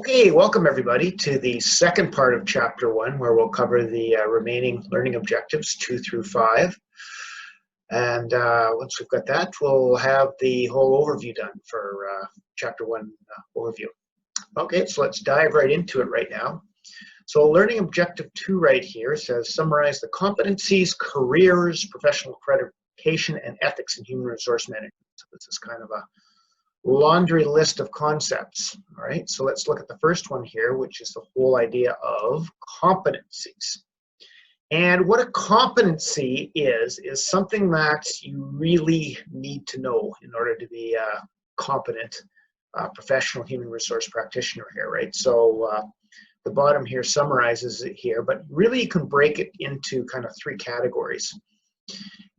Okay, welcome everybody to the second part of Chapter 1, where we'll cover the remaining learning objectives 2 through 5. And once we've got that, we'll have the whole overview done for Chapter 1 overview. Okay, so let's dive right into it right now. So learning objective 2 right here says summarize the competencies, careers, professional accreditation, and ethics in human resource management. So this is kind of a laundry list of concepts. All right, so let's look at the first one here, which is the whole idea of competencies. And what a competency is something that you really need to know in order to be a competent professional human resource practitioner here, right? So the bottom here summarizes it here, but really you can break it into kind of three categories.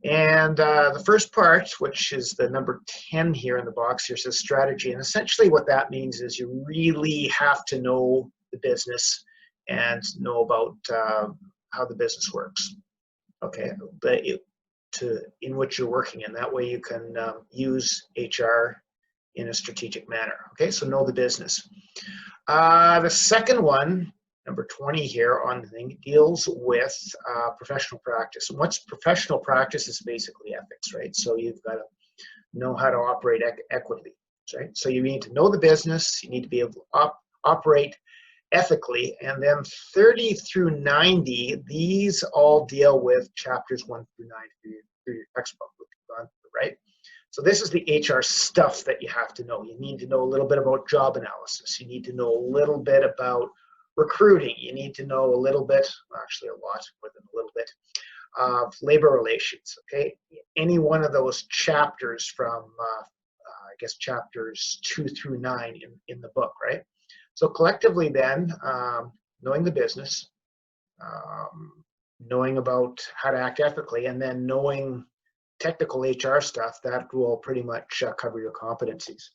And the first part, which is the number 10 here in the box here, says strategy. And essentially what that means is you really have to know the business and know about how the business works, okay, in which you're working in. That way you can use HR in a strategic manner. Okay, so know the business. The second one, number 20 here on the thing, deals with professional practice. And what's professional practice is basically ethics, right? So you've got to know how to operate equitably, right? So you need to know the business, you need to be able to operate ethically, and then 30 through 90, these all deal with chapters 1 through 9 through your textbook, which you've gone through, right? So this is the HR stuff that you have to know. You need to know a little bit about job analysis. You need to know a little bit about recruiting. You need to know a little bit, actually a lot more than a little bit, of labor relations, okay? Any one of those chapters from, I guess, chapters 2 through 9 in the book, right? So collectively then, knowing the business, knowing about how to act ethically, and then knowing technical HR stuff, that will pretty much cover your competencies.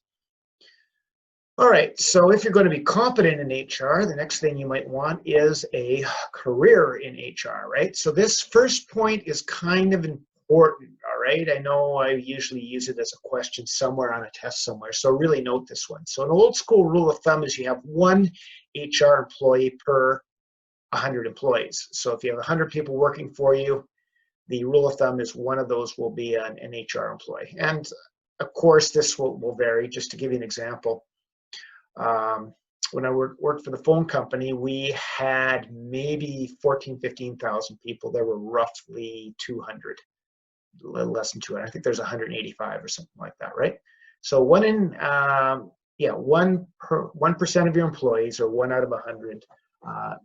All right, so if you're going to be competent in HR, the next thing you might want is a career in HR, right? So this first point is kind of important, all right? I know I usually use it as a question somewhere on a test somewhere, so really note this one. So an old school rule of thumb is you have one HR employee per 100 employees. So if you have 100 people working for you, the rule of thumb is one of those will be an HR employee. And of course, this will vary. Just to give you an example, when I worked for the phone company, we had maybe 14, 15,000 people. There were roughly 200, a little less than 200. I think there's 185 or something like that, right? So 1% of your employees, or 1 out of 100,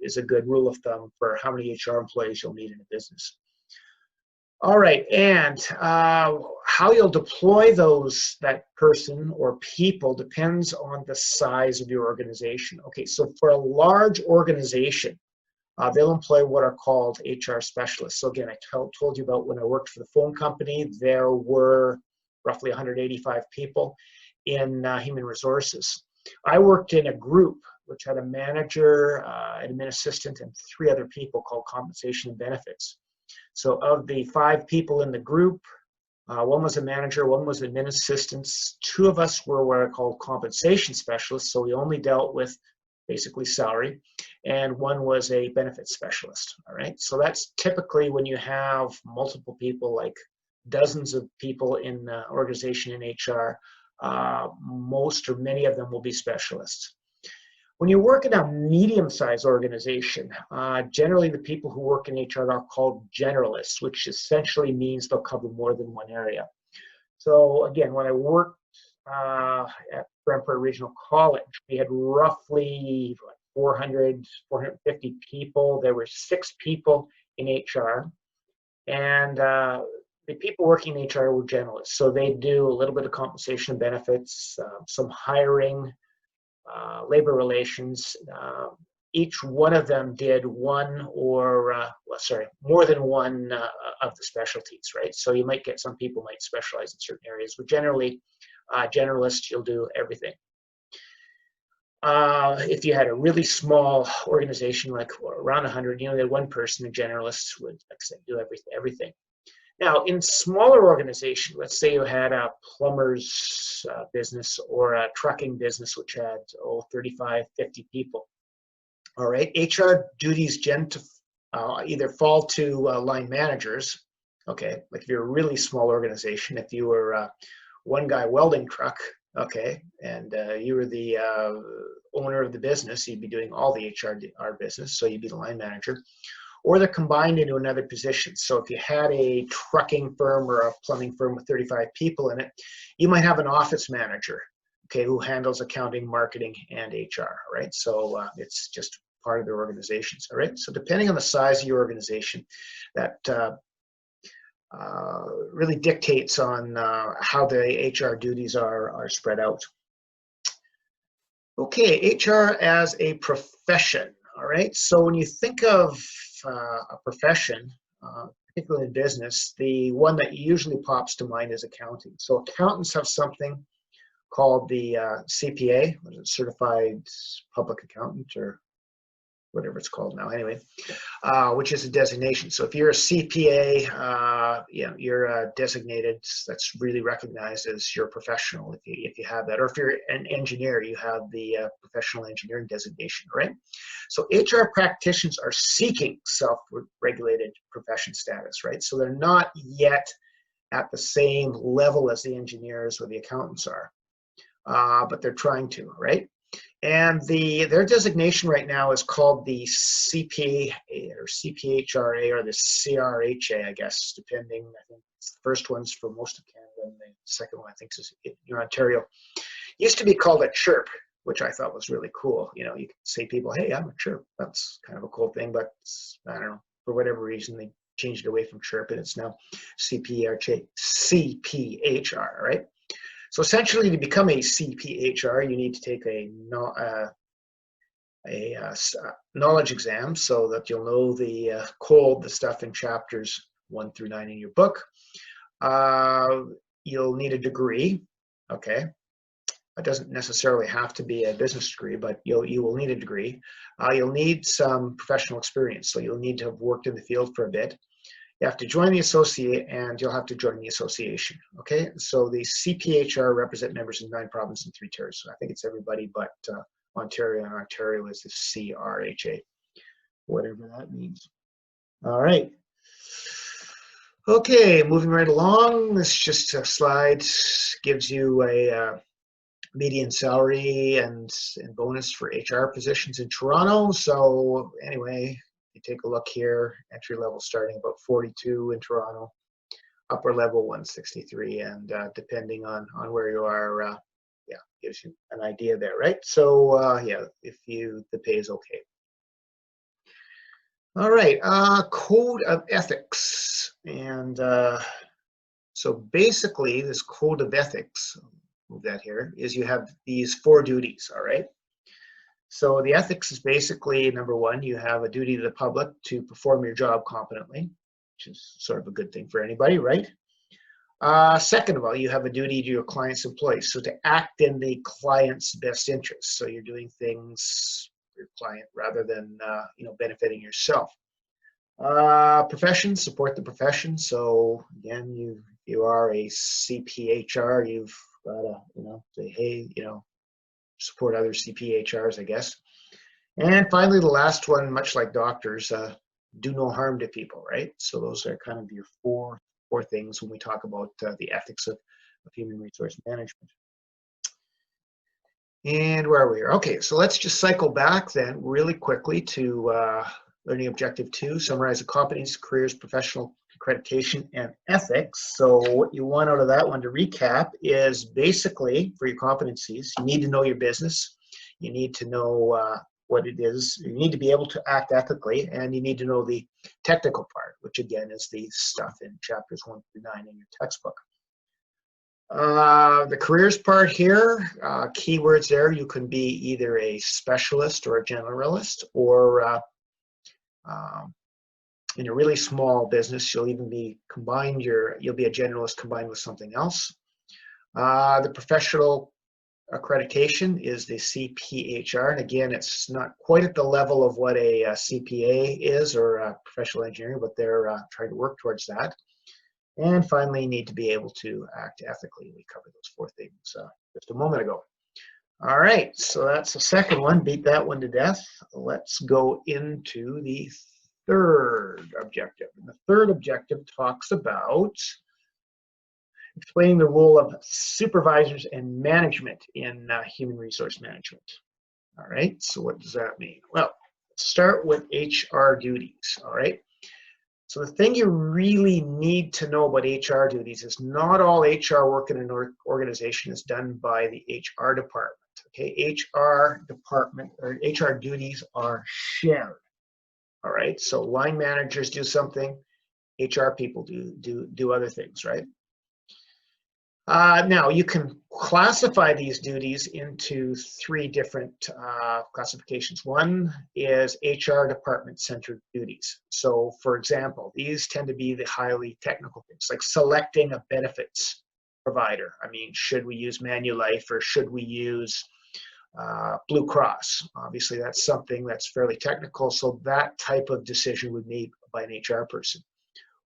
is a good rule of thumb for how many HR employees you'll need in a business. All right, and how you'll deploy that person or people depends on the size of your organization. Okay, so for a large organization, they'll employ what are called HR specialists. So again, I told you about when I worked for the phone company, there were roughly 185 people in human resources. I worked in a group which had a manager, an admin assistant, and 3 other people called compensation and benefits. So of the 5 people in the group, 1 was a manager, 1 was admin assistants, 2 of us were what are called compensation specialists, so we only dealt with basically salary, and 1 was a benefits specialist, all right? So that's typically when you have multiple people, like dozens of people in the organization in HR, most or many of them will be specialists. When you work in a medium-sized organization, generally the people who work in HR are called generalists, which essentially means they'll cover more than one area. So again, when I worked at Brantford Regional College, we had roughly 400, 450 people. There were 6 people in HR, and the people working in HR were generalists. So they do a little bit of compensation and benefits, some hiring, labor relations. Each one of them did more than one of the specialties, right? So you might get some people might specialize in certain areas, but generally, generalist, you'll do everything. If you had a really small organization, like around 100, you know, that 1 person, a generalist would, like I said, do everything. Now, in smaller organization, let's say you had a plumber's business or a trucking business, which had, 35, 50 people. All right, HR duties tend to either fall to line managers. Okay, like if you're a really small organization, if you were one guy welding truck, okay, and you were the owner of the business, you'd be doing all the HR business, so you'd be the line manager. Or they're combined into another position. So if you had a trucking firm or a plumbing firm with 35 people in it, you might have an office manager, okay, who handles accounting, marketing, and HR, right? So it's just part of their organizations, all right? So depending on the size of your organization, that really dictates on how the HR duties are spread out. Okay, HR as a profession, all right? So when you think of a profession, particularly in business, the one that usually pops to mind is accounting. So accountants have something called the CPA, Certified Public Accountant, or whatever it's called now, anyway, which is a designation. So if you're a CPA, you're designated, that's really recognized as your professional if you have that. Or if you're an engineer, you have the professional engineering designation, right? So HR practitioners are seeking self-regulated profession status, right? So they're not yet at the same level as the engineers or the accountants are, but they're trying to, right? And their designation right now is called the CPA or CPHRA or the CRHA, I guess, depending. I think the first one's for most of Canada, and the second one I think is in Ontario. Used to be called a CHIRP, which I thought was really cool. You know, you could say people, hey, I'm a CHIRP. That's kind of a cool thing, but I don't know, for whatever reason they changed it away from CHIRP, and it's now CPHR, right? So essentially, to become a CPHR, you need to take a knowledge exam so that you'll know the stuff in chapters 1 through 9 in your book. You'll need a degree, okay? It doesn't necessarily have to be a business degree, but you will need a degree. You'll need some professional experience, so you'll need to have worked in the field for a bit. You have to join the associate, and you'll have to join the association, okay? So the CPHR represent members in 9 provinces and 3 territories. So I think it's everybody but Ontario, and Ontario is the CRHA, whatever that means. All right. Okay, moving right along. This just a slide gives you a median salary and bonus for HR positions in Toronto. So anyway, you take a look here, entry level starting about 42 in Toronto, upper level 163, and depending on where you are, yeah, gives you an idea there, right? So yeah, the pay is okay. All right, code of ethics. And so basically this code of ethics, move that here, is you have these 4 duties, all right? So the ethics is basically, number 1, you have a duty to the public to perform your job competently, which is sort of a good thing for anybody, right? Second of all, you have a duty to your client's employees, so to act in the client's best interest. So you're doing things for your client rather than benefiting yourself. Profession, support the profession. So again, you are a CPHR, you've got to say, hey, support other CPHRs, I guess. And finally, the last one, much like doctors, do no harm to people, right? So those are kind of your four things when we talk about the ethics of human resource management. And where are we here? Okay, so let's just cycle back then really quickly to Learning Objective 2, summarize the competence, careers, professional accreditation, and ethics. So what you want out of that one to recap is basically, for your competencies, you need to know your business, you need to know what it is, you need to be able to act ethically, and you need to know the technical part, which again is the stuff in chapters 1 through 9 in your textbook. The careers part here, keywords there, you can be either a specialist or a generalist, or in a really small business, you'll even be you'll be a generalist combined with something else. The professional accreditation is the CPHR, and again, it's not quite at the level of what a CPA is or a professional engineering, but they're trying to work towards that. And finally, you need to be able to act ethically. We covered those 4 things just a moment ago. All right, so that's the second one. Beat that one to death. Let's go into the third objective. And the third objective talks about explaining the role of supervisors and management in human resource management. All right, so what does that mean? Well, let's start with HR duties. All right, so the thing you really need to know about HR duties is not all HR work in an organization is done by the HR department. Okay, HR department or HR duties are shared. All right, so line managers do something, HR people do other things, right? Now, you can classify these duties into 3 different classifications. One is HR department-centered duties. So, for example, these tend to be the highly technical things, like selecting a benefits provider. I mean, should we use Manulife or should we use Blue Cross? Obviously, that's something that's fairly technical, so that type of decision would be made by an HR person.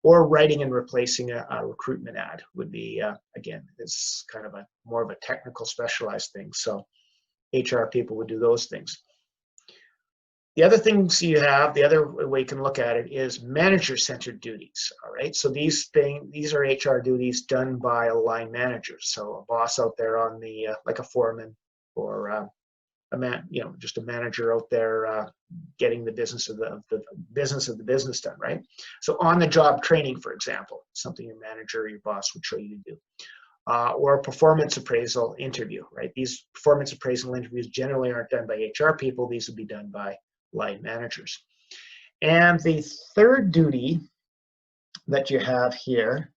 Or writing and replacing a recruitment ad would be, again, it's kind of more of a technical specialized thing. So HR people would do those things. The other things you have, the other way you can look at it is manager-centered duties. All right, so these are HR duties done by a line manager. So a boss out there on the, like a foreman or just a manager out there getting the business of the business done, right? So on-the-job training, for example, something your manager or your boss would show you to do, or a performance appraisal interview, right? These performance appraisal interviews generally aren't done by HR people; these would be done by line managers. And the third duty that you have here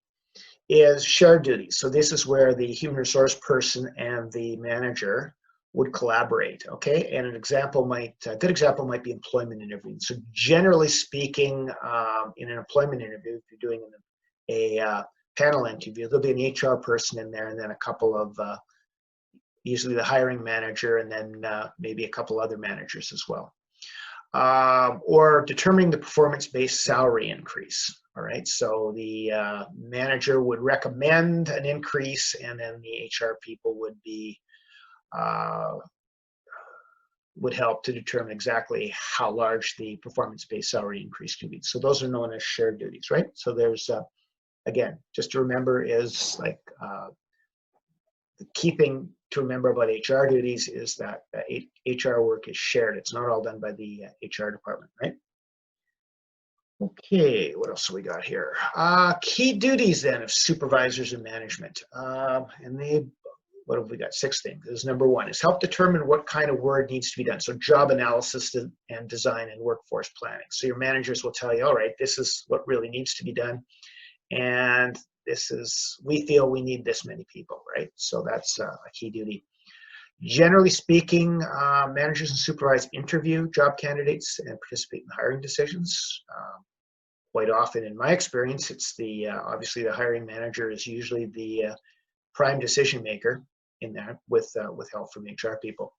is shared duties. So this is where the human resource person and the manager would collaborate, okay? And a good example might be employment interviewing. So generally speaking, in an employment interview, if you're doing a panel interview, there'll be an HR person in there and then a couple of, usually the hiring manager and then maybe a couple other managers as well. Or determining the performance-based salary increase. All right, so the manager would recommend an increase and then the HR people would help to determine exactly how large the performance-based salary increase can be. So those are known as shared duties, right? So there's, again, just to remember is like the key thing to remember about HR duties is that HR work is shared. It's not all done by the HR department, right? Okay, what else have we got here? Key duties then of supervisors and management. What have we got? 6 things. This is number 1 is help determine what kind of work needs to be done. So job analysis and design and workforce planning. So your managers will tell you, all right, this is what really needs to be done. And we feel we need this many people, right? So that's a key duty. Generally speaking, managers and supervisors interview job candidates and participate in hiring decisions. Quite often, in my experience, it's obviously the hiring manager is usually the prime decision maker in that with help from HR people.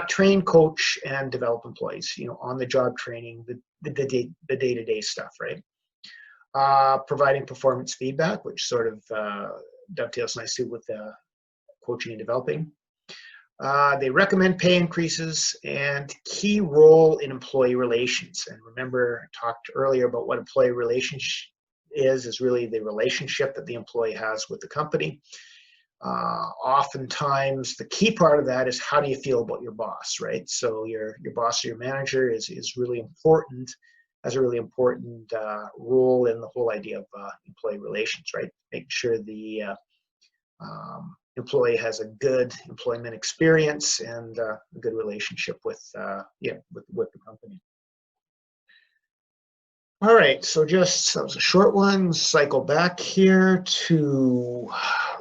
Train, coach, and develop employees. On the job training, the day-to-day stuff, right? Providing performance feedback, which sort of dovetails nicely with coaching and developing. They recommend pay increases and key role in employee relations. And remember, I talked earlier about what employee relationship is really the relationship that the employee has with the company. Oftentimes, the key part of that is how do you feel about your boss, right? So your boss or your manager is really important, has a really important role in the whole idea of employee relations, right? Making sure the employee has a good employment experience and a good relationship with the company. All right, so that was a short one. Cycle back here to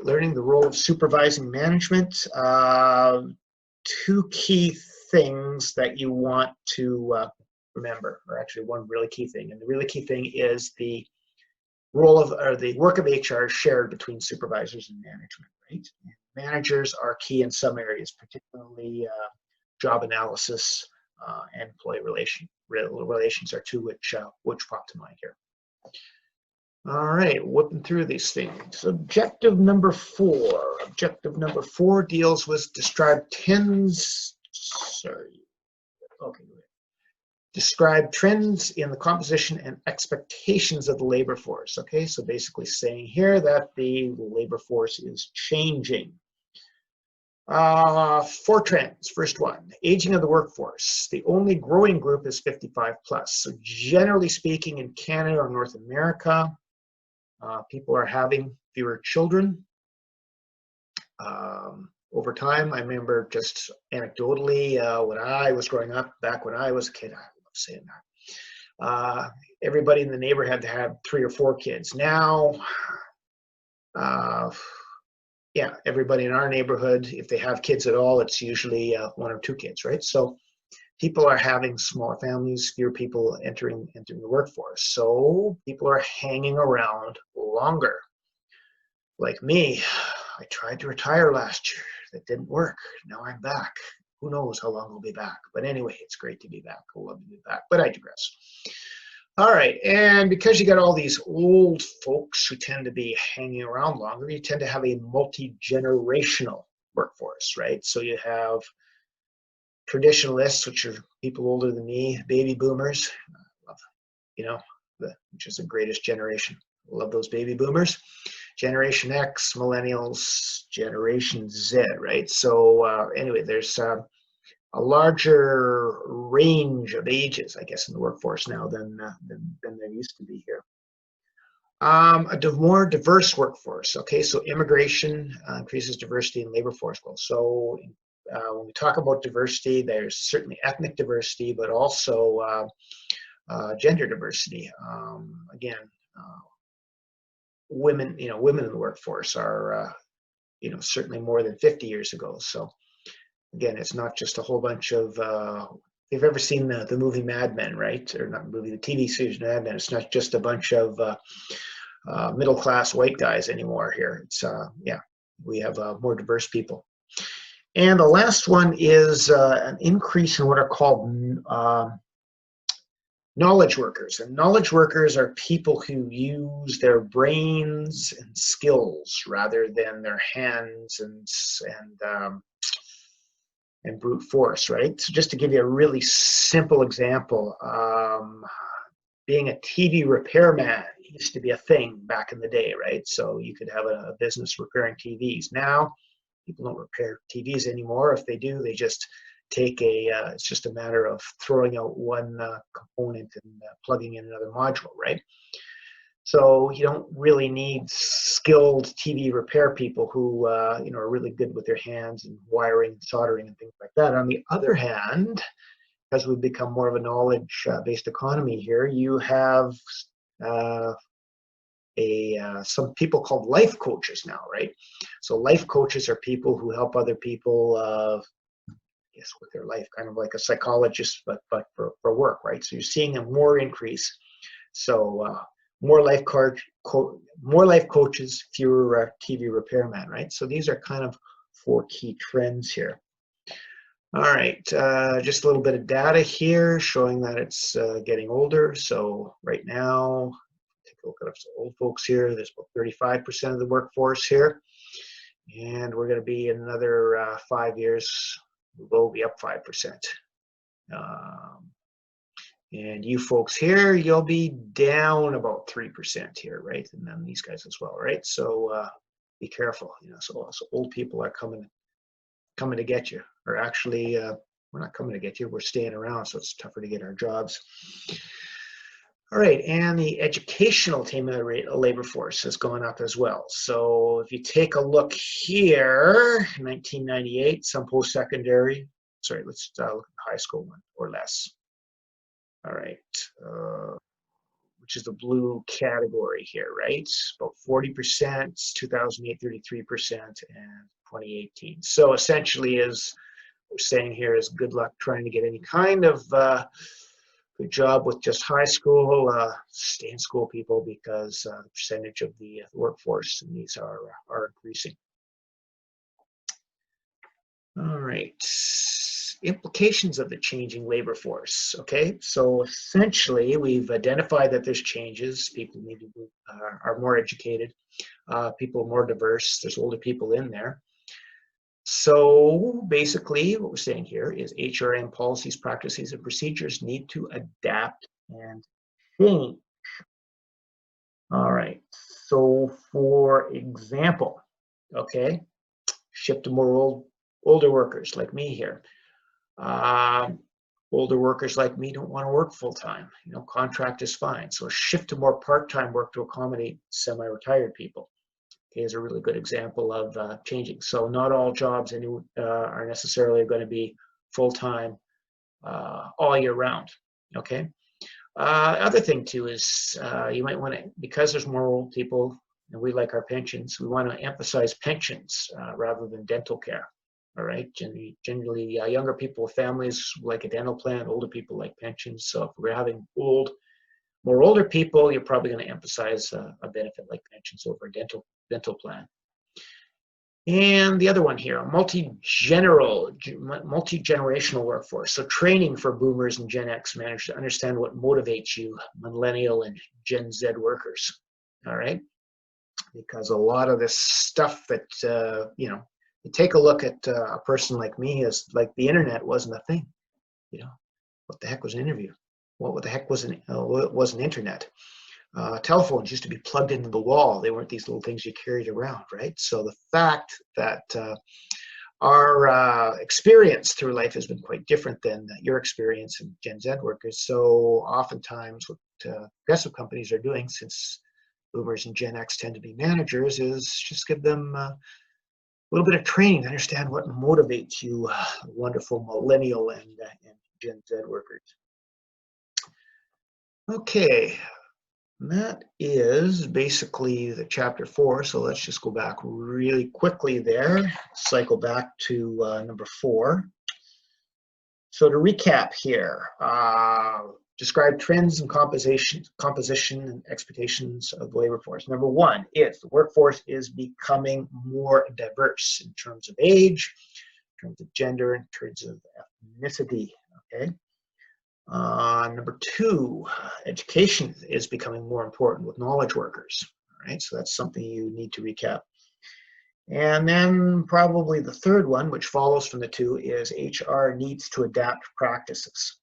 learning the role of supervising management. 2 key things that you want to remember, or actually one really key thing. And the really key thing is the role of, or the work of HR shared between supervisors and management, right? Managers are key in some areas, particularly job analysis and employee relations are 2 which pop to mind here. All right, whipping through these things. Objective number 4. Objective number 4 deals with describe trends. Sorry. Okay. Describe trends in the composition and expectations of the labor force. Okay, so basically saying here that the labor force is changing. 4 trends. First one, aging of the workforce. The only growing group is 55 plus. So generally speaking, in Canada or North America, people are having fewer children. Over time, I remember just anecdotally, when I was growing up, back when I was a kid, I love saying that, everybody in the neighborhood had to have 3 or 4 kids. Now, yeah, everybody in our neighborhood, if they have kids at all, it's usually 1 or 2 kids, right? So people are having smaller families, fewer people entering the workforce. So people are hanging around longer. Like me, I tried to retire last year. That didn't work. Now I'm back. Who knows how long I'll be back. But anyway, it's great to be back. I love to be back. But I digress. All right, and because you got all these old folks who tend to be hanging around longer, you tend to have a multi-generational workforce, right? So you have traditionalists, which are people older than me, baby boomers, you know, which is the greatest generation. Love those baby boomers. Generation X, millennials, Generation Z, right? So anyway, there's a larger range of ages, I guess, in the workforce now than there used to be here. A more diverse workforce. Okay, so immigration increases diversity in labor force goals. So when we talk about diversity, there's certainly ethnic diversity, but also gender diversity. Again, women in the workforce are certainly more than 50 years ago. So again, it's not just a whole bunch of if you've ever seen the movie Mad Men, right? Or not the movie, the TV series Mad Men. It's not just a bunch of middle-class white guys anymore here. It's yeah, we have more diverse people. And the last one is an increase in what are called knowledge workers. And knowledge workers are people who use their brains and skills rather than their hands and brute force, right? So just to give you a really simple example, being a TV repairman used to be a thing back in the day, right? So you could have a business repairing TVs. Now, people don't repair TVs anymore. If they do, they just take it's just a matter of throwing out one component and plugging in another module, right? So you don't really need skilled TV repair people who are really good with their hands and wiring and soldering and things like that. On the other hand, as we've become more of a knowledge-based economy here, you have some people called life coaches now, right? So life coaches are people who help other people with their life, kind of like a psychologist, but for work, right? So you're seeing a more increase. So more life coaches, fewer TV repairmen, right? So these are kind of 4 key trends here. All right, just a little bit of data here showing that it's getting older. So right now, take a look at some old folks here. There's about 35% of the workforce here. And we're going to be in another 5 years, we'll be up 5%. And you folks here, you'll be down about 3% here, right? And then these guys as well, right? So be careful, so old people are coming to get you. Or actually, we're not coming to get you, we're staying around, so it's tougher to get our jobs. All right, and the educational attainment rate of labor force has gone up as well. So if you take a look here, 1998, some post-secondary, sorry, let's look at the high school one or less. All right, which is the blue category here, right? About 40%, 2008, 33%, and 2018. So essentially, as we're saying here, is good luck trying to get any kind of good job with just high school. Stay in school, people, because the percentage of the workforce in these are increasing. All right. implications of the changing labor force. Okay, so essentially we've identified that there's changes. People need to are more educated. People are more diverse. There's older people in there. So basically what we're saying here is HRM policies, practices, and procedures need to adapt and change. All right, so for example, okay, shift to more older workers like me here. Older workers like me don't want to work full-time. You know, contract is fine. So shift to more part-time work to accommodate semi-retired people. Okay, is a really good example of changing. So not all jobs are necessarily going to be full-time all year round. Okay. Other thing too is you might want to, because there's more old people and we like our pensions, we want to emphasize pensions rather than dental care. All right, generally younger people with families like a dental plan, older people like pensions. So if we're having more older people, you're probably going to emphasize a benefit like pensions over a dental plan. And the other one here, a multi-generational workforce. So training for boomers and Gen X managers to understand what motivates you, millennial and Gen Z workers. All right, because a lot of this stuff that you know, you take a look at a person like me, is like the internet wasn't a thing. You know, what the heck was an interview? What the heck was an internet? Telephones used to be plugged into the wall. They weren't these little things you carried around, right? So the fact that our experience through life has been quite different than your experience in Gen Z workers. So oftentimes what progressive companies are doing, since boomers and Gen X tend to be managers, is just give them a little bit of training to understand what motivates you, wonderful millennial and Gen Z workers. Okay. And that is basically the chapter 4. So let's just go back really quickly there, cycle back to number 4. So to recap here, describe trends and composition and expectations of the labor force. Number 1 is the workforce is becoming more diverse in terms of age, in terms of gender, in terms of ethnicity. Okay. Number 2, education is becoming more important with knowledge workers. All right, so that's something you need to recap. And then probably the third one, which follows from the 2, is HR needs to adapt practices.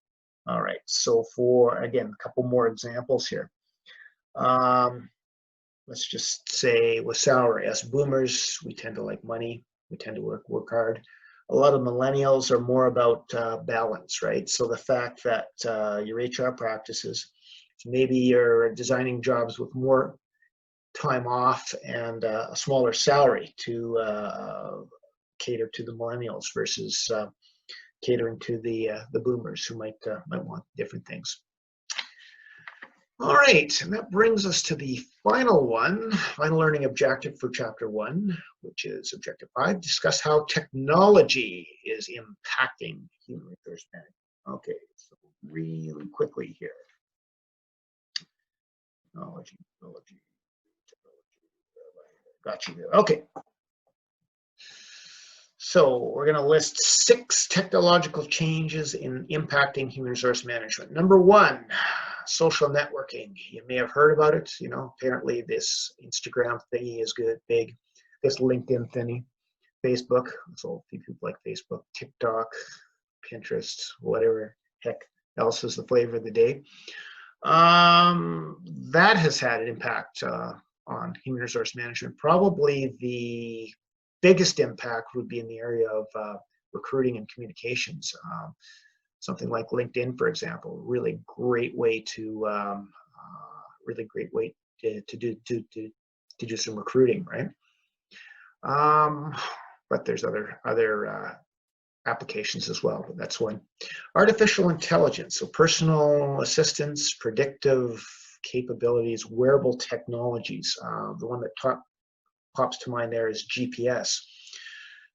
All right, so for, again, a couple more examples here. Let's just say with salary, as boomers, we tend to like money. We tend to work hard. A lot of millennials are more about balance, right? So the fact that your HR practices, maybe you're designing jobs with more time off and a smaller salary to cater to the millennials versus catering to the boomers who might want different things. All right, and that brings us to the final learning objective for chapter 1, which is objective 5, discuss how technology is impacting human resource management. Okay, so really quickly here. Technology. Got you there. Okay. So we're going to list 6 technological changes in impacting human resource management. Number 1, social networking. You may have heard about it. You know, apparently this Instagram thingy is big. This LinkedIn thingy, Facebook. So people like Facebook, TikTok, Pinterest, whatever heck else is the flavor of the day. That has had an impact on human resource management. Probably the biggest impact would be in the area of recruiting and communications. Something like LinkedIn, for example, really great way to do some recruiting, right? But there's other applications as well. But that's one. Artificial intelligence, so personal assistance, predictive capabilities, wearable technologies. The one that pops to mind there is GPS.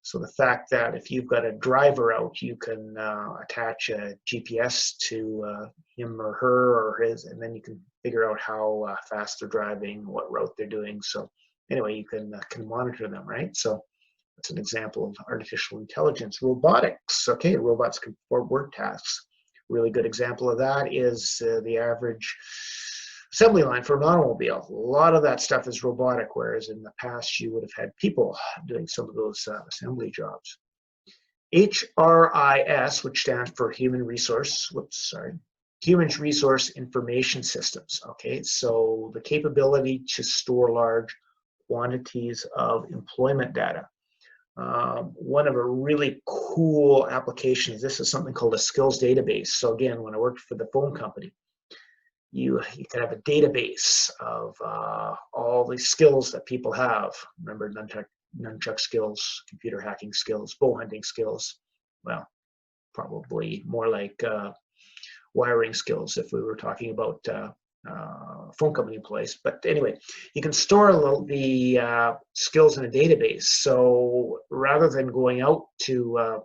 So the fact that if you've got a driver out, you can attach a GPS to him or her or his, and then you can figure out how fast they're driving, what route they're doing. So anyway, you can monitor them, right? So That's an example of artificial intelligence. Robotics, okay, robots can perform work tasks. Really good example of that is the average assembly line for an automobile. A lot of that stuff is robotic, whereas in the past you would have had people doing some of those assembly jobs. HRIS, which stands for Human Resource Information Systems. Okay, so the capability to store large quantities of employment data. One of a really cool applications, this is something called a skills database. So again, when I worked for the phone company, you can have a database of all the skills that people have. Remember, nunchuck skills, computer hacking skills, bow hunting skills. Well, probably more like wiring skills if we were talking about phone company employees. But anyway, you can store the skills in a database. So rather than going out to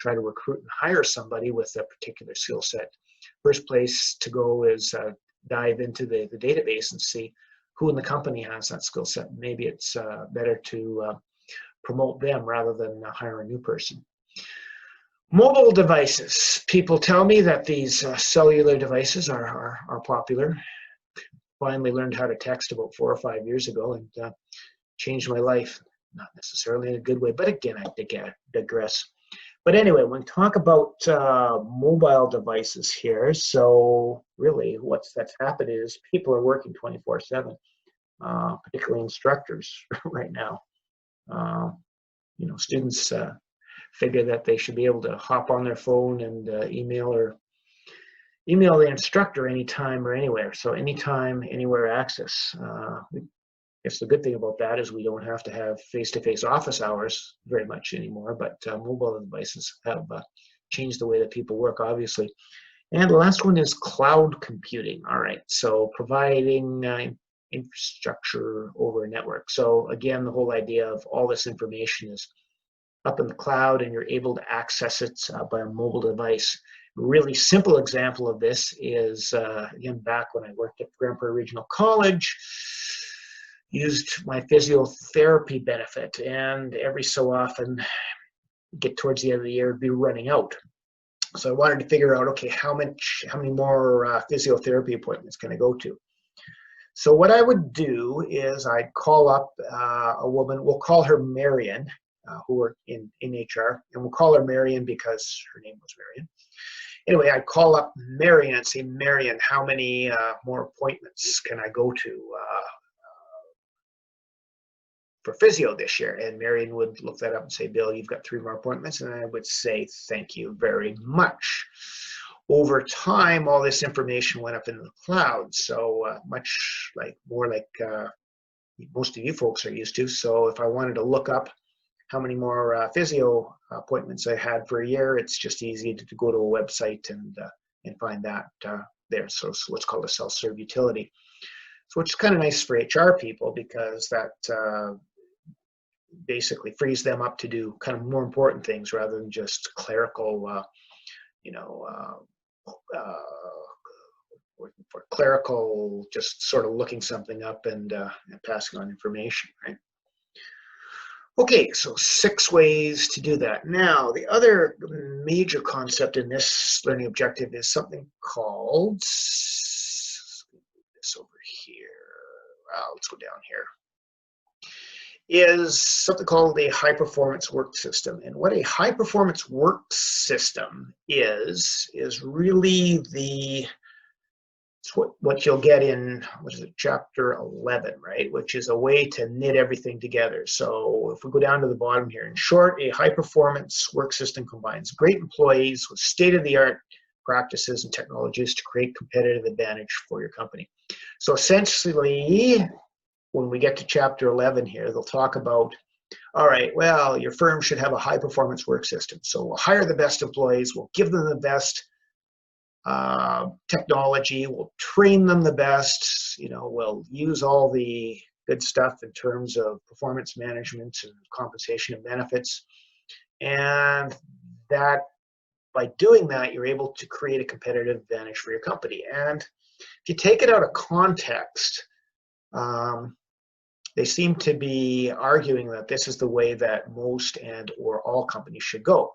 try to recruit and hire somebody with a particular skill set, first place to go is dive into the database and see who in the company has that skill set. Maybe it's better to promote them rather than hire a new person. Mobile devices. People tell me that these cellular devices are popular. Finally learned how to text about 4 or 5 years ago and changed my life. Not necessarily in a good way, but again, I digress. But anyway, when we talk about mobile devices here, so really that's happened is people are working 24/7, particularly instructors right now. Students figure that they should be able to hop on their phone and email the instructor anytime or anywhere. So anytime, anywhere access. I guess the good thing about that is we don't have to have face-to-face office hours very much anymore, but mobile devices have changed the way that people work, obviously. And the last one is cloud computing. All right, so providing infrastructure over a network. So again, the whole idea of all this information is up in the cloud and you're able to access it by a mobile device. A really simple example of this is, again, back when I worked at Grand Prairie Regional College, used my physiotherapy benefit, and every so often, get towards the end of the year, it'd be running out. So I wanted to figure out, okay, how many more physiotherapy appointments can I go to? So what I would do is I'd call up a woman, we'll call her Marion, who worked in HR, and we'll call her Marion because her name was Marion. Anyway, I'd call up Marion and say, Marion, how many more appointments can I go to for physio this year? And Marion would look that up and say, Bill, you've got 3 more appointments. And I would say, thank you very much. Over time, all this information went up into the cloud. So more like most of you folks are used to. So if I wanted to look up how many more physio appointments I had for a year, it's just easy to go to a website and find that there. So it's what's called a self-serve utility. So which is kind of nice for HR people because that basically frees them up to do kind of more important things rather than just clerical, for clerical, just sort of looking something up and passing on information, right? Okay, so 6 ways to do that. Now, the other major concept in this learning objective is something called, this over here, let's go down here, is something called a high-performance work system. And what a high-performance work system is really what you'll get in, chapter 11, right? Which is a way to knit everything together. So if we go down to the bottom here, in short, a high-performance work system combines great employees with state-of-the-art practices and technologies to create competitive advantage for your company. So essentially, when we get to chapter 11 here, they'll talk about, all right, well, your firm should have a high-performance work system. So we'll hire the best employees, we'll give them the best technology, we'll train them the best, we'll use all the good stuff in terms of performance management and compensation and benefits. And that by doing that, you're able to create a competitive advantage for your company. And if you take it out of context, they seem to be arguing that this is the way that most and or all companies should go.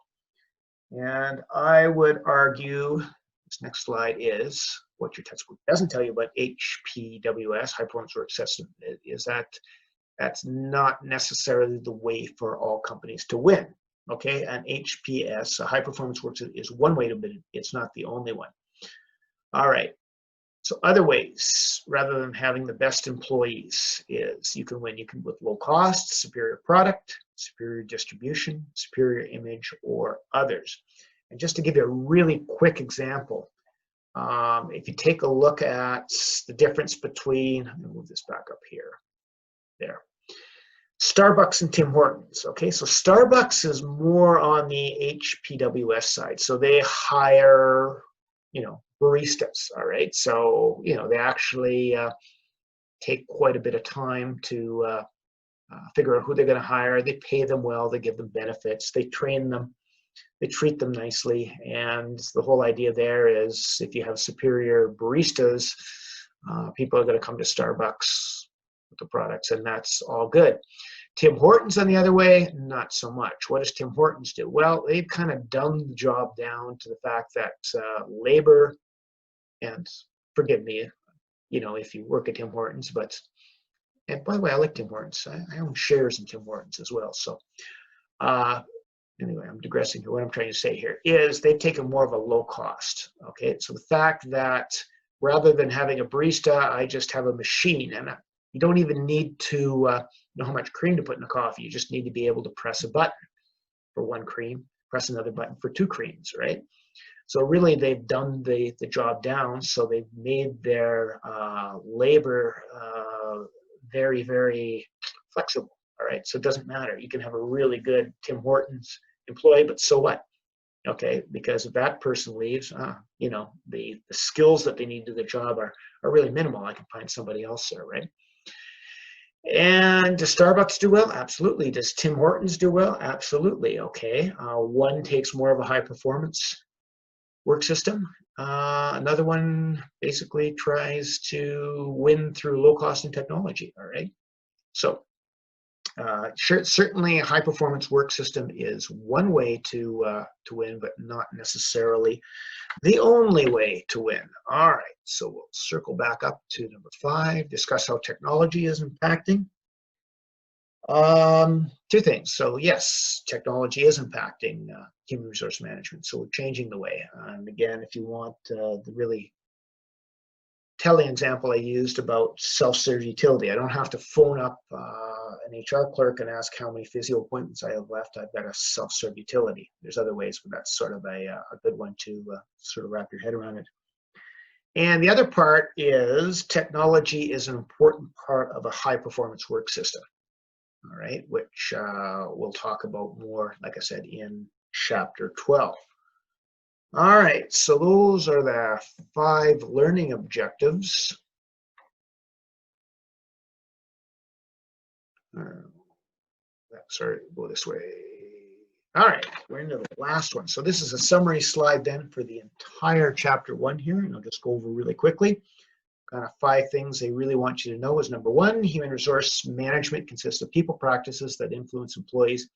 And I would argue, this next slide is what your textbook doesn't tell you about HPWS, high performance work system, is that that's not necessarily the way for all companies to win. Okay, and HPS, a high performance work system, is one way to win. It's not the only one. All right. So other ways, rather than having the best employees, is you can win. You can with low cost, superior product, superior distribution, superior image, or others. And just to give you a really quick example, if you take a look at the difference between, let me move this back up here, there. Starbucks and Tim Hortons. Okay, so Starbucks is more on the HPWS side. So they hire, baristas, all right? So, they actually take quite a bit of time to figure out who they're going to hire. They pay them well, they give them benefits, they train them, they treat them nicely. And the whole idea there is if you have superior baristas, people are going to come to Starbucks with the products, and that's all good. Tim Hortons, on the other way, not so much. What does Tim Hortons do? Well, they've kind of dumbed the job down to the fact that labor, and forgive me, if you work at Tim Hortons, and by the way, I like Tim Hortons. I own shares in Tim Hortons as well. So anyway, I'm digressing here. What I'm trying to say here is they've taken more of a low cost. Okay, so the fact that rather than having a barista, I just have a machine, and you don't even need to know how much cream to put in the coffee. You just need to be able to press a button for one cream, press another button for two creams, right? So really, they've done the job down. So they've made their labor very, very flexible. All right, so it doesn't matter. You can have a really good Tim Hortons employee, but so what? Okay, because if that person leaves, the skills that they need to do the job are really minimal. I can find somebody else there, right? And does Starbucks do well? Absolutely. Does Tim Hortons do well? Absolutely. Okay. One takes more of a high performance work system. Another one basically tries to win through low cost and technology. All right. So certainly a high performance work system is one way to win, but not necessarily the only way to win. All right, so we'll circle back up to number 5, discuss how technology is impacting. Two things. So yes, technology is impacting human resource management. So we're changing the way. And again, if you want the really telling example I used about self-serve utility, I don't have to phone up an HR clerk and ask how many physio appointments I have left. I've got a self-serve utility. There's other ways, but that's sort of a good one to sort of wrap your head around it. And the other part is technology is an important part of a high-performance work system, all right, which we'll talk about more, like I said, in chapter 12. All right, so those are the 5 learning objectives. Sorry, go this way. All right, we're into the last one. So this is a summary slide then for the entire chapter 1 here, and I'll just go over really quickly. Kind of 5 things they really want you to know is number 1, human resource management consists of people practices that influence employees'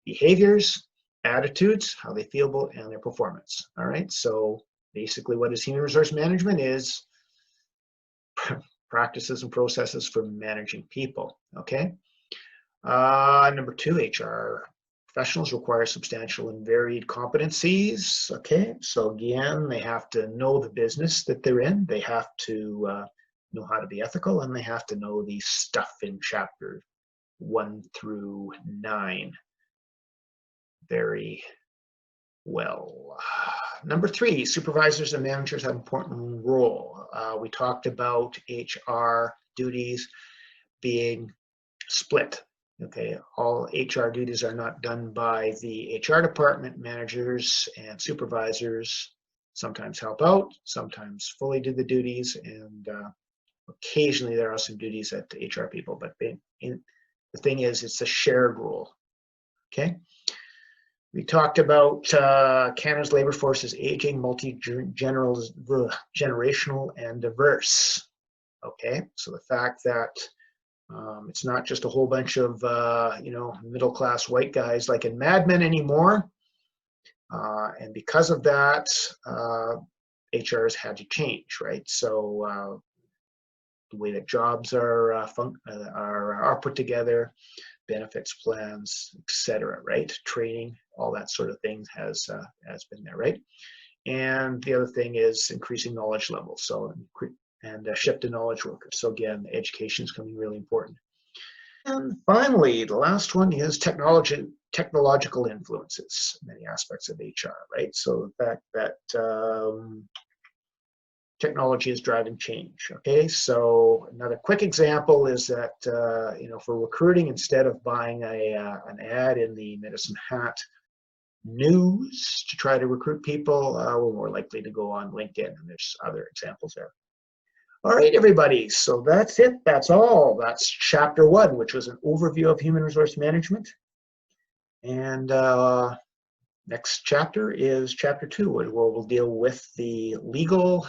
behaviors, attitudes, how they feel about, and their performance. All right, so basically what is human resource management is practices and processes for managing people, okay? Number 2, HR professionals require substantial and varied competencies. Okay, so again, they have to know the business that they're in. They have to know how to be ethical, and they have to know the stuff in chapter 1 through 9 very well. Number 3, supervisors and managers have an important role. We talked about HR duties being split. Okay, all HR duties are not done by the HR department. Managers and supervisors sometimes help out, sometimes fully do the duties, and occasionally there are some duties at the HR people, but the thing is, it's a shared role. Okay, we talked about Canada's labor force is aging, multi-generational, and diverse. Okay, so the fact that It's not just a whole bunch of middle-class white guys like in Mad Men anymore. And because of that, HR has had to change, right? So the way that jobs are put together, benefits plans, etc., right? Training, all that sort of thing has been there, right? And the other thing is increasing knowledge levels, and a shift in knowledge workers. So again, education is becoming really important. And finally, the last one is technological influences, many aspects of HR, right? So the fact that technology is driving change, okay? So another quick example is that, for recruiting, instead of buying an ad in the Medicine Hat news to try to recruit people, we're more likely to go on LinkedIn, and there's other examples there. All right, everybody, so that's it. That's all. That's chapter 1, which was an overview of human resource management. And next chapter is chapter 2, where we'll deal with the legal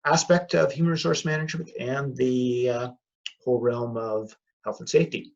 aspect of human resource management and the whole realm of health and safety.